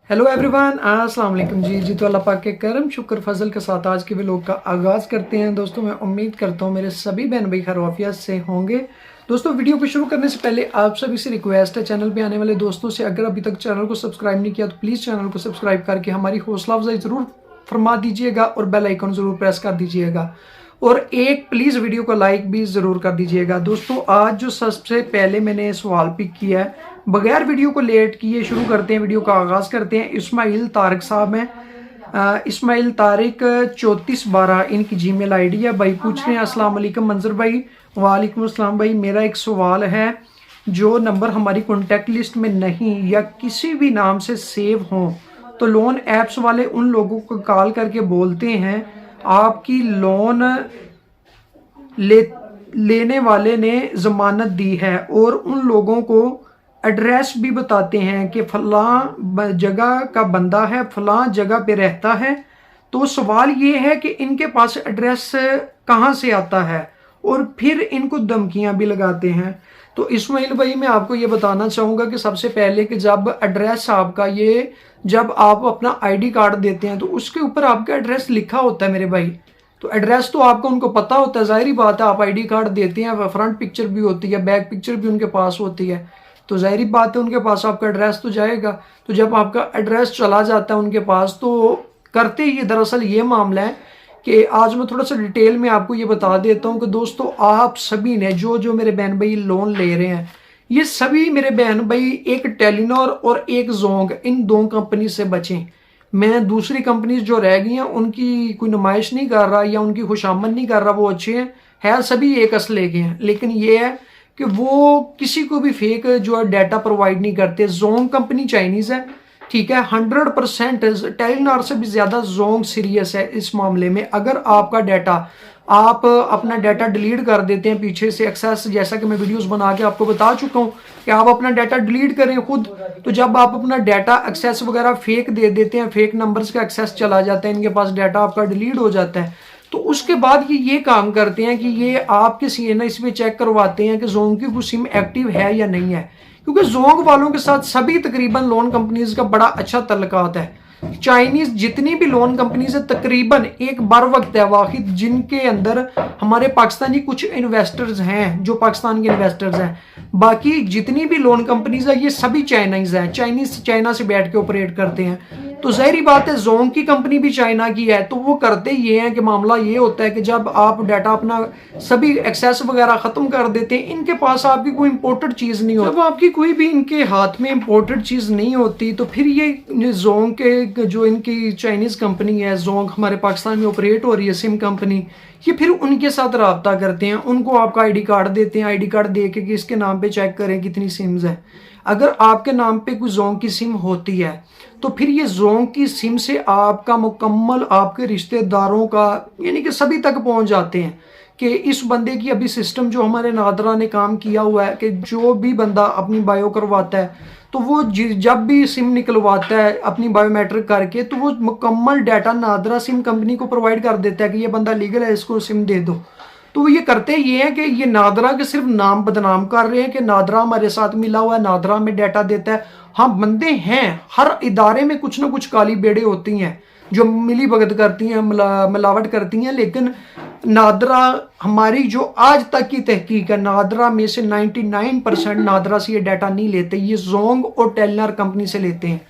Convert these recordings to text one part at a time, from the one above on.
Hello everyone, अस्सलाम वालेकुम जी। तो अल्लाह पाक के करम शुक्र फजल के साथ आज के व्लॉग का आगाज़ करते हैं। दोस्तों मैं उम्मीद करता हूँ मेरे सभी बहन भाई खैरियत से होंगे। दोस्तों वीडियो को शुरू करने से पहले आप सभी से रिक्वेस्ट है, चैनल पे आने वाले दोस्तों से अगर अभी तक चैनल को सब्सक्राइब नहीं किया तो प्लीज़ चैनल को सब्सक्राइब करके हमारी हौसला अफजाई ज़रूर फरमा दीजिएगा और बेल आइकन ज़रूर प्रेस कर दीजिएगा और एक प्लीज़ वीडियो को लाइक भी ज़रूर कर दीजिएगा। दोस्तों आज जो सबसे पहले मैंने सवाल पिक किया है, बगैर वीडियो को लेट किए शुरू करते हैं, वीडियो का आगाज़ करते हैं। इस्माइल तारिक साहब हैं, इस्माइल तारिक 3412 इनकी जीमेल आईडी है। भाई पूछ रहे हैं अस्सलाम वालेकुम मंजर भाई। वालेकुम अस्सलाम भाई। मेरा एक सवाल है, जो नंबर हमारी कॉन्टैक्ट लिस्ट में नहीं या किसी भी नाम से सेव हों तो लोन ऐप्स वाले उन लोगों को कॉल करके बोलते हैं आपकी लोन लेने वाले ने जमानत दी है और उन लोगों को एड्रेस भी बताते हैं कि फलां जगह का बंदा है, फलां जगह पे रहता है। तो सवाल ये है कि इनके पास एड्रेस कहाँ से आता है और फिर इनको धमकियां भी लगाते हैं। तो इस्माइल भाई मैं आपको ये बताना चाहूँगा कि सबसे पहले कि जब एड्रेस आपका ये जब आप अपना आईडी कार्ड देते हैं तो उसके ऊपर आपका एड्रेस लिखा होता है मेरे भाई। तो एड्रेस तो आपको उनको पता होता है, जाहिर बात है। आप आईडी कार्ड देते हैं, फ्रंट पिक्चर भी होती है, बैक पिक्चर भी उनके पास होती है, तो जाहिर बात है उनके पास आपका एड्रेस तो जाएगा। तो जब आपका एड्रेस चला जाता है उनके पास तो करते ही दरअसल ये मामला है कि आज मैं थोड़ा सा डिटेल में आपको ये बता देता हूँ कि दोस्तों आप सभी ने जो मेरे बहन भाई लोन ले रहे हैं, ये सभी मेरे बहन भाई एक टेलीनॉर और एक जोंग, इन दो कंपनी से बचें। मैं दूसरी कंपनीज जो रह गई हैं उनकी कोई नुमाइश नहीं कर रहा या उनकी खुशामद नहीं कर रहा, वो अच्छे हैं सभी एक असले के हैं। लेकिन ये है कि वो किसी को भी फेक जो है डाटा प्रोवाइड नहीं करते। जोंग कंपनी चाइनीज़ है, ठीक है, 100% टेलीनॉर से भी ज़्यादा जोंग सीरियस है इस मामले में। अगर आपका डाटा आप अपना डाटा डिलीट कर देते हैं पीछे से एक्सेस, जैसा कि मैं वीडियोस बना के आपको बता चुका हूं कि आप अपना डाटा डिलीट करें खुद, तो जब आप अपना डाटा एक्सेस वगैरह फेक दे देते हैं, फेक नंबर्स का एक्सेस चला जाता है इनके पास, डाटा आपका डिलीट हो जाता है, तो उसके बाद ये काम करते हैं कि ये आपके CNIS पे चेक करवाते हैं कि जोंग की कुछ सिम एक्टिव है या नहीं है। क्योंकि जोंग वालों के साथ सभी तकरीबन लोन कंपनीज का बड़ा अच्छा तल्लुकात है। चाइनीज जितनी भी लोन कंपनीज है तकरीबन एक बार वक्त है वाहिद जिनके अंदर हमारे पाकिस्तानी कुछ इन्वेस्टर्स हैं, जो पाकिस्तान के इन्वेस्टर्स हैं। बाकी जितनी भी लोन कंपनीज है ये सभी चाइनीज हैं, चाइना से बैठ के ऑपरेट करते हैं। तो जाहिर बात है जोंग की कंपनी भी चाइना की है। तो वो करते ये हैं कि मामला ये होता है कि जब आप डाटा अपना सभी एक्सेस वगैरह खत्म कर देते हैं, इनके पास आपकी कोई इंपोर्टेड चीज नहीं होती, जब आपकी कोई भी इनके हाथ में इंपोर्टेड चीज नहीं होती तो फिर ये जोंग के जो इनकी चाइनीज कंपनी है, जोंग हमारे पाकिस्तान में ऑपरेट हो रही है सिम कंपनी, ये फिर उनके साथ रब्ता करते हैं। उनको आपका आईडी कार्ड देते हैं, आईडी कार्ड दे के कि इसके नाम पे चेक करें कितनी सिम्स है। अगर आपके नाम पे कोई जोंग की सिम होती है तो फिर ये जोंग की सिम से आपका मुकम्मल आपके रिश्तेदारों का यानी कि सभी तक पहुंच जाते हैं कि इस बंदे की अभी सिस्टम जो हमारे नादरा ने काम किया हुआ है कि जो भी बंदा अपनी बायो करवाता है तो वो जब भी सिम निकलवाता है अपनी बायोमेट्रिक करके तो वो मुकम्मल डाटा नादरा सिम कंपनी को प्रोवाइड कर देता है कि ये बंदा लीगल है, इसको सिम दे दो। तो ये करते ये हैं कि ये नादरा के सिर्फ नाम बदनाम कर रहे हैं कि नादरा हमारे साथ मिला हुआ है, नादरा में डाटा देता है। हाँ बंदे हैं, हर इदारे में कुछ ना कुछ काली बेड़े होती हैं जो मिली भगत करती हैं, मिलावट करती हैं। लेकिन नादरा हमारी जो आज तक की तहकीक है, नादरा में से 99% नादरा से ये डाटा नहीं लेते, ये जोंग और टेलीनॉर कंपनी से लेते हैं।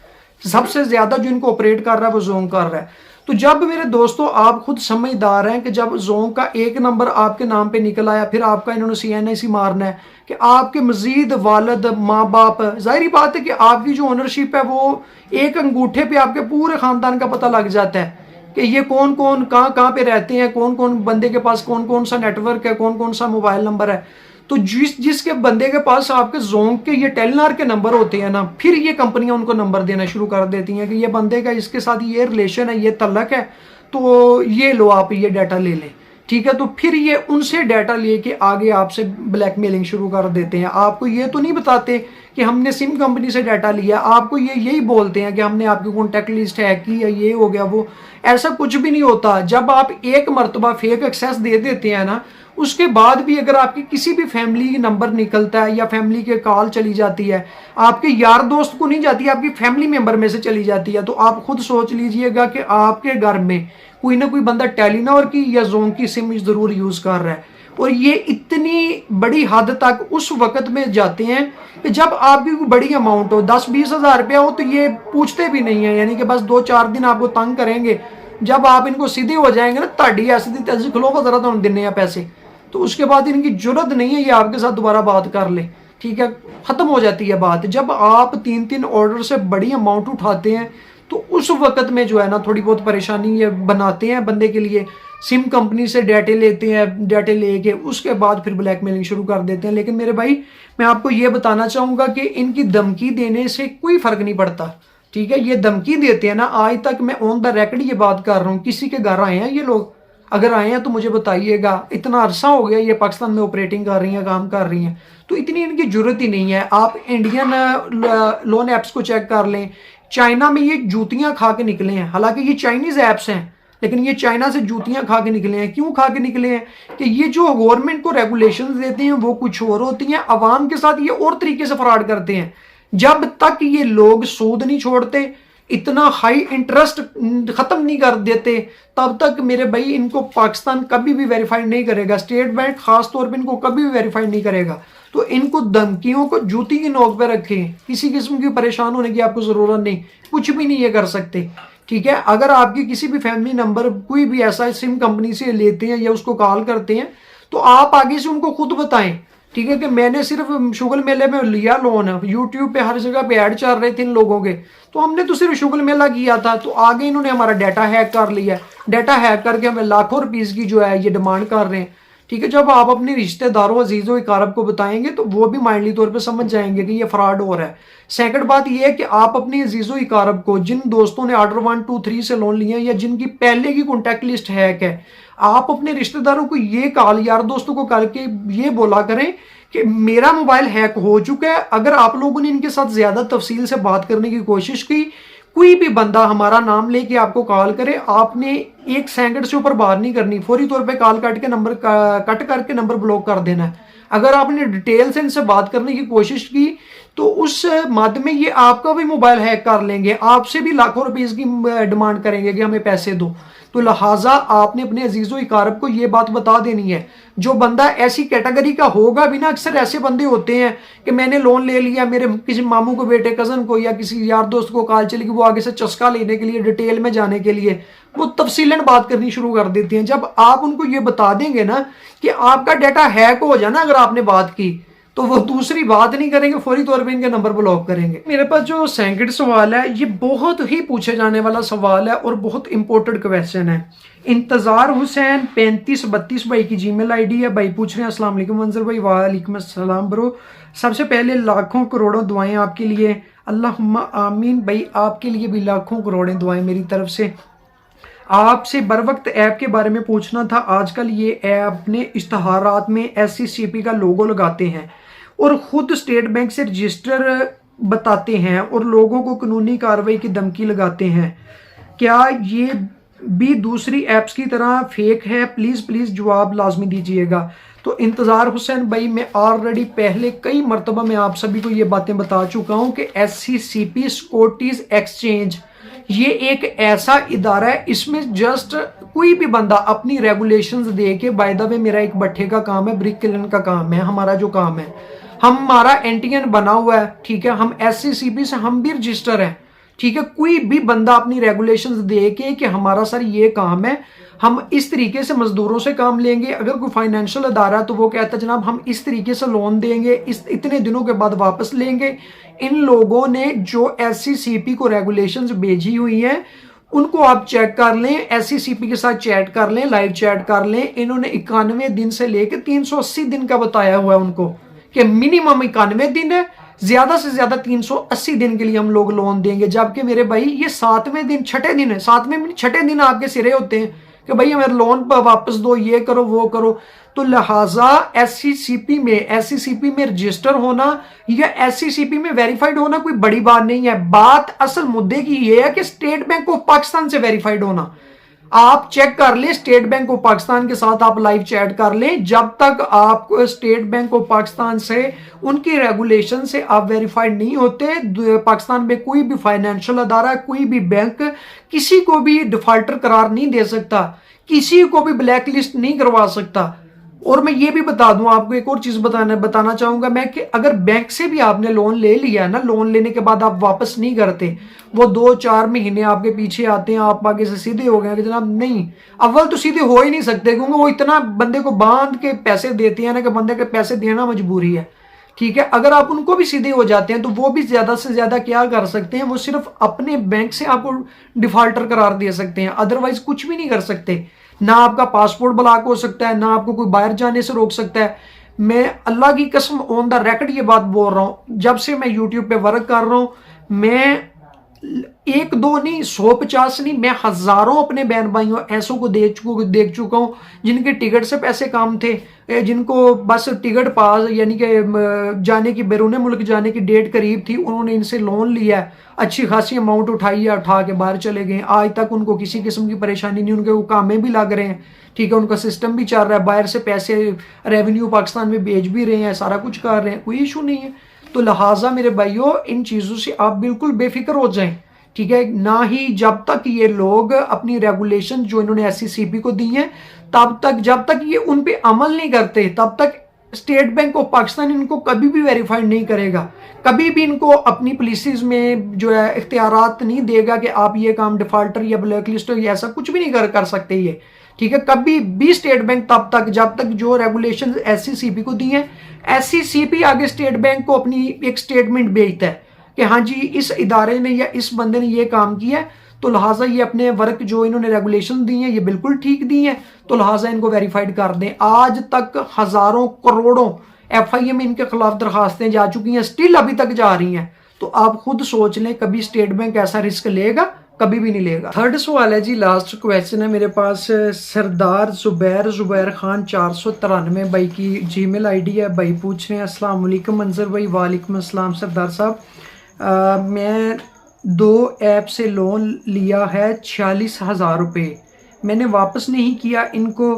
सबसे ज्यादा जो इनको ऑपरेट कर रहा है वो जोंग कर रहा है। तो जब मेरे दोस्तों आप खुद समझदार हैं कि जब जोंग का एक नंबर आपके नाम पे निकल आया, फिर आपका इन्होंने CNIS मारना है कि आपके मजीद वालिद माँ बाप, जाहिर बात है कि आपकी जो ओनरशिप है वो एक अंगूठे पे आपके पूरे खानदान का पता लग जाता है कि ये कौन कौन कहाँ पे रहते हैं, कौन कौन बंदे के पास कौन कौन सा नेटवर्क है, कौन कौन सा मोबाइल नंबर है। तो जिसके बंदे के पास आपके जोंग के ये टेलीनॉर के नंबर होते हैं ना, फिर ये कंपनियां उनको नंबर देना शुरू कर देती हैं कि ये बंदे का इसके साथ ये रिलेशन है, ये तल्लक है, तो ये लो आप ये डाटा ले लें, ठीक है। तो फिर ये उनसे डाटा लेके आगे आपसे ब्लैकमेलिंग शुरू कर देते हैं। आपको ये तो नहीं बताते कि हमने सिम कंपनी से डाटा लिया, आपको ये यही बोलते हैं कि हमने आपकी कॉन्टैक्ट लिस्ट हैक की या ये हो गया वो। ऐसा कुछ भी नहीं होता। जब आप एक मरतबा फेक एक्सेस दे देते हैं ना, उसके बाद भी अगर आपकी किसी भी फैमिली नंबर निकलता है या फैमिली के कॉल चली जाती है, आपके यार दोस्त को नहीं जाती, आपकी फैमिली मेंबर में से चली जाती है, तो आप खुद सोच लीजिएगा कि आपके घर में कोई ना कोई बंदा टेलीनॉर की या जोन की सिम जरूर यूज कर रहा है। और ये इतनी बड़ी हद तक उस वक्त में जाते हैं कि जब आपकी कोई बड़ी अमाउंट हो, 10-20 हज़ार रुपया हो, तो ये पूछते भी नहीं है, यानी कि बस 2-4 दिन आपको तंग करेंगे। जब आप इनको सीधे हो जाएंगे ना, ताड़ी ऐसी तैसी खिलो जरा तो देने पैसे, तो उसके बाद इनकी जरूरत नहीं है ये आपके साथ दोबारा बात कर ले, ठीक है, खत्म हो जाती है बात। जब आप 3-3 ऑर्डर से बड़ी अमाउंट उठाते हैं तो उस वक्त में जो है ना थोड़ी बहुत परेशानी ये बनाते हैं बंदे के लिए। सिम कंपनी से डाटे लेते हैं, डाटे लेके उसके बाद फिर ब्लैकमेलिंग शुरू कर देते हैं। लेकिन मेरे भाई, मैं आपको ये बताना चाहूँगा कि इनकी धमकी देने से कोई फर्क नहीं पड़ता, ठीक है। ये धमकी देते हैं ना, आज तक मैं ऑन द रिकॉर्ड ये बात कर रहा हूँ, किसी के घर आए हैं ये लोग, अगर आए हैं तो मुझे बताइएगा। इतना अरसा हो गया ये पाकिस्तान में ऑपरेटिंग कर रही हैं, काम कर रही हैं, तो इतनी इनकी जरूरत ही नहीं है। आप इंडियन लोन ऐप्स को चेक कर लें, चाइना में ये जूतियां खा के निकले हैं। हालांकि ये चाइनीज ऐप्स हैं, लेकिन ये चाइना से जूतियां खा के निकले हैं। क्यों खा के निकले हैं? कि ये जो गवर्नमेंट को रेगुलेशंस देते हैं वो कुछ और होती हैं, अवाम के साथ ये और तरीके से फ्रॉड करते हैं। जब तक ये लोग सूद नहीं छोड़ते, इतना हाई इंटरेस्ट खत्म नहीं कर देते, तब तक मेरे भाई इनको पाकिस्तान कभी भी वेरीफाइड नहीं करेगा। स्टेट बैंक खास तौर पे इनको कभी भी वेरीफाइड नहीं करेगा। तो इनको धमकियों को जूती की नोक पे रखें, किसी किस्म की परेशान होने की आपको जरूरत नहीं, कुछ भी नहीं ये कर सकते, ठीक है। अगर आपकी किसी भी फैमिली नंबर कोई भी ऐसा सिम कंपनी से लेते हैं या उसको कॉल करते हैं, तो आप आगे से उनको खुद बताएं, ठीक है, कि मैंने सिर्फ शुगल मेले में लिया लोन। यूट्यूब पे हर जगह पे ऐड चल रहे थे इन लोगों के, तो हमने तो सिर्फ शुगल मेला किया था, तो आगे इन्होंने हमारा डाटा हैक कर लिया। डाटा हैक करके हमें लाखों रुपीस की जो है ये डिमांड कर रहे हैं, ठीक है। जब आप अपने रिश्तेदारों अजीजों इकारब को बताएंगे तो वो भी माइंडली तौर पे समझ जाएंगे कि ये फ्रॉड हो रहा है। सेकंड बात ये है कि आप अपने अजीजों इकारब को, जिन दोस्तों ने ऑर्डर 1, 2, 3 से लोन लिया या जिनकी पहले की कॉन्टैक्ट लिस्ट हैक है, आप अपने रिश्तेदारों को ये कॉल, यार दोस्तों को करके ये बोला करें कि मेरा मोबाइल हैक हो चुका है। अगर आप लोगों ने इनके साथ ज्यादा तफसील से बात करने की कोशिश की, कोई भी बंदा हमारा नाम लेके आपको कॉल करे, आपने 1 सेकंड से ऊपर बात नहीं करनी, फौरी तौर पे कॉल काट के नंबर कट करके नंबर ब्लॉक कर देना है। अगर आपने डिटेल से इनसे बात करने की कोशिश की तो उस मद में ये आपका भी मोबाइल हैक कर लेंगे, आपसे भी लाखों रुपीस की डिमांड करेंगे कि हमें पैसे दो। तो लिहाजा आपने अपने अजीजों इकारब को ये बात बता देनी है। जो बंदा ऐसी कैटेगरी का होगा भी ना, अक्सर ऐसे बंदे होते हैं कि मैंने लोन ले लिया, मेरे किसी मामू को, बेटे, कजन को या किसी यार दोस्त को कॉल चली कि वो आगे से चस्का लेने के लिए, डिटेल में जाने के लिए वो तफसीलन बात करनी शुरू कर देती हैं। जब आप उनको ये बता देंगे ना कि आपका डाटा हैक हो जाना, अगर आपने बात की, तो वो दूसरी बात नहीं करेंगे, फौरी तौर पे इनके नंबर ब्लॉक करेंगे। मेरे पास जो सेकंड सवाल है ये बहुत ही पूछे जाने वाला सवाल है और बहुत इंपॉर्टेंट क्वेश्चन है। इंतजार हुसैन 3532 भाई की जीमेल आईडी है। भाई पूछ रहे हैं, अस्सलाम वालेकुम मंजर भाई। वालेकुम अस्सलाम ब्रो। सबसे पहले लाखों करोड़ों दुआएं आपके लिए, अल्लाहुम्मा आमीन। भाई आपके लिए भी लाखों करोड़ों दुआएं मेरी तरफ से। आपसे बर वक्त ऐप के बारे में पूछना था। आजकल ये ऐप अपने इश्तहारात में SCCP का लोगो लगाते हैं और खुद स्टेट बैंक से रजिस्टर बताते हैं और लोगों को कानूनी कार्रवाई की धमकी लगाते हैं। क्या ये भी दूसरी ऐप्स की तरह फेक है? प्लीज़ प्लीज़ जवाब लाजमी दीजिएगा। तो इंतज़ार हुसैन भाई, मैं ऑलरेडी पहले कई मरतबा मैं आप सभी को ये बातें बता चुका हूँ कि SCCP सिक्योरिटीज़ एक्सचेंज ये एक ऐसा इदारा है, इसमें जस्ट कोई भी बंदा अपनी रेगुलेशंस दे के, बाय द वे मेरा एक भट्ठे का काम है, ब्रिक किलन का काम है, हमारा जो काम है, हमारा एंटीएन बना हुआ है, ठीक है, हम SCCP से हम भी रजिस्टर है, ठीक है। कोई भी बंदा अपनी रेगुलेशंस दे के कि हमारा सर ये काम है, हम इस तरीके से मजदूरों से काम लेंगे, अगर कोई फाइनेंशियल अदारा तो वो कहता है जनाब हम इस तरीके से लोन देंगे, इस इतने दिनों के बाद वापस लेंगे। इन लोगों ने जो SCCP को रेगुलेशंस भेजी हुई है उनको आप चेक कर लें, SCCP के साथ चैट कर लें, लाइव चैट कर लें। इन्होंने 91 दिन से लेकर 380 दिन का बताया हुआ है उनको कि मिनिमम 91 दिन है, ज्यादा से ज्यादा 380 दिन के लिए हम लोग लोन देंगे। जबकि मेरे भाई ये 7वें दिन, 6ठे दिन है, 7वें 6ठे दिन आपके सिरे होते हैं कि भाई हमें लोन पर वापस दो, ये करो वो करो। तो लिहाजा SCCP में रजिस्टर होना या SCCP में वेरीफाइड होना कोई बड़ी बात नहीं है। बात असल मुद्दे की ये है कि स्टेट बैंक ऑफ पाकिस्तान से वेरीफाइड होना। आप चेक कर लें, स्टेट बैंक ऑफ पाकिस्तान के साथ आप लाइव चैट कर लें। जब तक आप स्टेट बैंक ऑफ पाकिस्तान से उनकी रेगुलेशन से आप वेरीफाइड नहीं होते, पाकिस्तान में कोई भी फाइनेंशियल अदारा, कोई भी बैंक किसी को भी डिफॉल्टर करार नहीं दे सकता, किसी को भी ब्लैक लिस्ट नहीं करवा सकता। और मैं ये भी बता दूं आपको, एक और चीज बताना चाहूंगा मैं, कि अगर बैंक से भी आपने लोन ले लिया ना, लोन लेने के बाद आप वापस नहीं करते, वो 2-4 महीने आपके पीछे आते हैं, आप आगे से सीधे हो गए कि जनाब नहीं, अव्वल तो सीधे हो ही नहीं सकते, क्योंकि वो इतना बंदे को बांध के पैसे देते हैं ना कि बंदे के पैसे देना मजबूरी है। ठीक है, अगर आप उनको भी सीधे हो जाते हैं तो वो भी ज्यादा से ज्यादा क्या कर सकते हैं, वो सिर्फ अपने बैंक से आपको डिफॉल्टर करार दे सकते हैं, अदरवाइज कुछ भी नहीं कर सकते। ना आपका पासपोर्ट ब्लॉक हो सकता है, ना आपको कोई बाहर जाने से रोक सकता है। मैं अल्लाह की कसम ऑन द रिकॉर्ड ये बात बोल रहा हूं, जब से मैं यूट्यूब पे वर्क कर रहा हूं, मैं 1-2 नहीं, 150 नहीं, मैं हजारों अपने बहन भाइयों ऐसों को देख चुका हूं जिनके टिकट से पैसे कम थे, जिनको बस टिकट पास यानी कि जाने की, बैरून मुल्क जाने की डेट करीब थी, उन्होंने इनसे लोन लिया है, अच्छी खासी अमाउंट उठाई है, उठा के बाहर चले गए। आज तक उनको किसी किस्म की परेशानी नहीं, उनके वो कामें भी लग रहे हैं, ठीक है, उनका सिस्टम भी चल रहा है, बाहर से पैसे रेवेन्यू पाकिस्तान में भेज भी रहे हैं, सारा कुछ कर रहे हैं, कोई इशू नहीं है। तो लिहाजा मेरे भाइयों, इन चीज़ों से आप बिल्कुल बेफिक्र हो जाएं, ठीक है। ना ही जब तक ये लोग अपनी रेगुलेशन जो इन्होंने SCCP को दी है, तब तक, जब तक ये उन पे अमल नहीं करते, तब तक स्टेट बैंक ऑफ पाकिस्तान इनको कभी भी वेरीफाइड नहीं करेगा, कभी भी इनको अपनी पॉलिसीज में जो है इख्तियारात नहीं देगा कि आप ये काम डिफॉल्टर या ब्लैक लिस्ट हो, ऐसा कुछ भी नहीं कर सकते ये, ठीक है। कभी भी स्टेट बैंक तब तक, जब तक जो रेगुलेशन SCCP को दी है, SCCP आगे स्टेट बैंक को अपनी एक स्टेटमेंट भेजता है कि हाँ जी इस इदारे ने या इस बंदे ने ये काम किया है, तो लिहाजा ये अपने वर्क जो इन्होंने रेगुलेशन दी है ये बिल्कुल ठीक दी है, तो लिहाजा इनको वेरीफाइड कर दें। आज तक हजारों करोड़ों FIM इनके खिलाफ दरखास्तें जा चुकी हैं, स्टिल अभी तक जा रही हैं। तो आप खुद सोच लें, कभी स्टेट बैंक ऐसा रिस्क लेगा? कभी भी नहीं लेगा। थर्ड सवाल है जी, लास्ट क्वेश्चन है मेरे पास, सरदार जुबैर खान 493 भाई की जीमेल ID है। भाई पूछ रहे हैं, अस्सलाम वालेकुम मंजर भाई। वालेकुम अस्सलाम सरदार साहब, मैं 2 ऐप से लोन लिया है 46,000 रुपये, मैंने वापस नहीं किया इनको,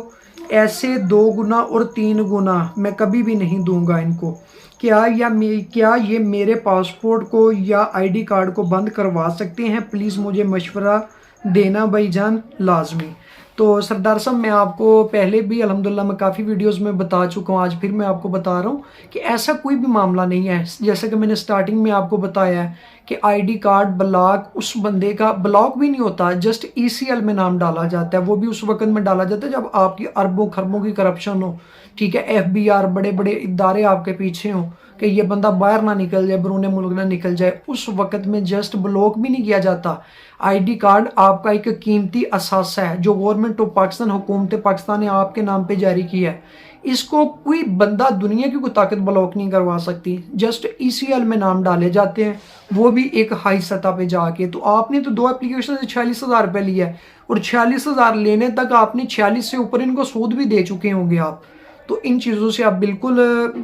ऐसे 2 गुना और 3 गुना मैं कभी भी नहीं दूंगा इनको, क्या ये मेरे पासपोर्ट को या ID कार्ड को बंद करवा सकते हैं? प्लीज़ मुझे मशवरा देना भाईजान, लाजमी। तो सरदार साहब, मैं आपको पहले भी अल्हम्दुलिल्लाह मैं काफ़ी वीडियोस में बता चुका हूँ, आज फिर मैं आपको बता रहा हूँ कि ऐसा कोई भी मामला नहीं है। जैसे कि मैंने स्टार्टिंग में आपको बताया है कि ID कार्ड ब्लॉक उस बंदे का ब्लॉक भी नहीं होता, जस्ट ECL में नाम डाला जाता है, वो भी उस वक्त में डाला जाता है जब आपकी अरबों खरबों की करप्शन हो, ठीक है, FBR बड़े बड़े इदारे आपके पीछे हों कि ये बंदा बाहर ना निकल जाए, बैरून मुल्क ना निकल जाए, उस वक्त में जस्ट ब्लॉक भी नहीं किया जाता। ID कार्ड आपका एक कीमती असासा है जो गवर्नमेंट ऑफ पाकिस्तान, हुकूमत पाकिस्तान ने आपके नाम पे जारी किया है, इसको कोई बंदा दुनिया की कोई ताकत ब्लॉक नहीं करवा सकती। जस्ट ECL में नाम डाले जाते हैं, वो भी एक हाई सतह पे जाके। तो आपने तो 2 एप्लीकेशन से 46,000 रुपये लिया है, और 46,000 लेने तक आपने 46 से ऊपर इनको सूद भी दे चुके होंगे आप। तो इन चीज़ों से आप बिल्कुल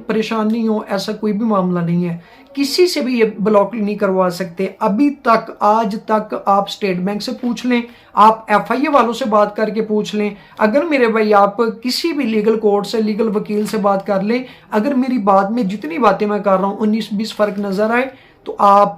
परेशान नहीं हो, ऐसा कोई भी मामला नहीं है, किसी से भी ये ब्लॉक नहीं करवा सकते। अभी तक, आज तक आप स्टेट बैंक से पूछ लें, आप FIA वालों से बात करके पूछ लें, अगर मेरे भाई आप किसी भी लीगल कोर्ट से, लीगल वकील से बात कर लें, अगर मेरी बात में जितनी बातें मैं कर रहा हूँ 19-20 फ़र्क नज़र आए, तो आप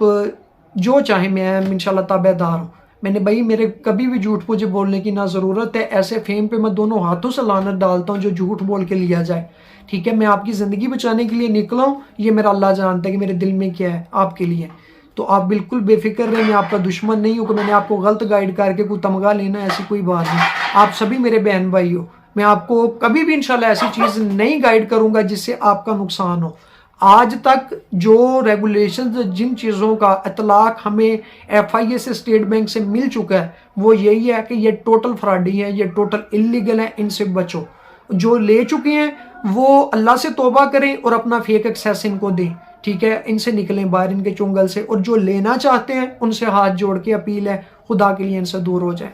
जो चाहें, मैं इंशाल्लाह ताबेदार हूँ। मैंने भाई, मेरे कभी भी झूठ मुझे बोलने की ना ज़रूरत है, ऐसे फेम पे मैं दोनों हाथों से लानत डालता हूँ जो झूठ बोल के लिया जाए, ठीक है। मैं आपकी ज़िंदगी बचाने के लिए निकला हूँ, ये मेरा अल्लाह जानता है कि मेरे दिल में क्या है आपके लिए। तो आप बिल्कुल बेफिक्र रहें, मैं आपका दुश्मन नहीं हूँ कि मैंने आपको गलत गाइड करके कोई तमगा लेना, ऐसी कोई बात नहीं। आप सभी मेरे बहन भाई हो, मैं आपको कभी भी इंशाल्लाह ऐसी चीज़ नहीं गाइड करूँगा जिससे आपका नुकसान हो। आज तक जो रेगुलेशंस, जिन चीज़ों का इतलाक हमें FIA से, स्टेट बैंक से मिल चुका है, वो यही है कि ये टोटल फ्रॉडी है, ये टोटल इलीगल है, इनसे बचो। जो ले चुके हैं वो अल्लाह से तौबा करें और अपना फेक एक्सेस इनको दें, ठीक है, इनसे निकलें बाहर, इनके चुंगल से। और जो लेना चाहते हैं उनसे हाथ जोड़ के अपील है, खुदा के लिए इनसे दूर हो जाए।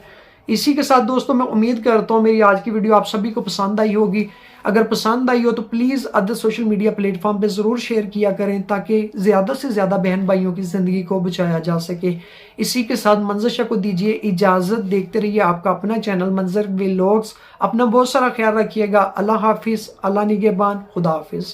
इसी के साथ दोस्तों मैं उम्मीद करता हूँ मेरी आज की वीडियो आप सभी को पसंद आई होगी। अगर पसंद आई हो तो please other social media platform पे ज़रूर शेयर किया करें ताकि ज़्यादा से ज़्यादा बहन भाइयों की ज़िंदगी को बचाया जा सके। इसी के साथ मंजर शाह को दीजिए इजाज़त। देखते रहिए आपका अपना चैनल मंजर व्लॉग्स। अपना बहुत सारा ख्याल रखिएगा। अल्लाह हाफिज़, अल्लाह निगहबान, खुदा हाफिज़।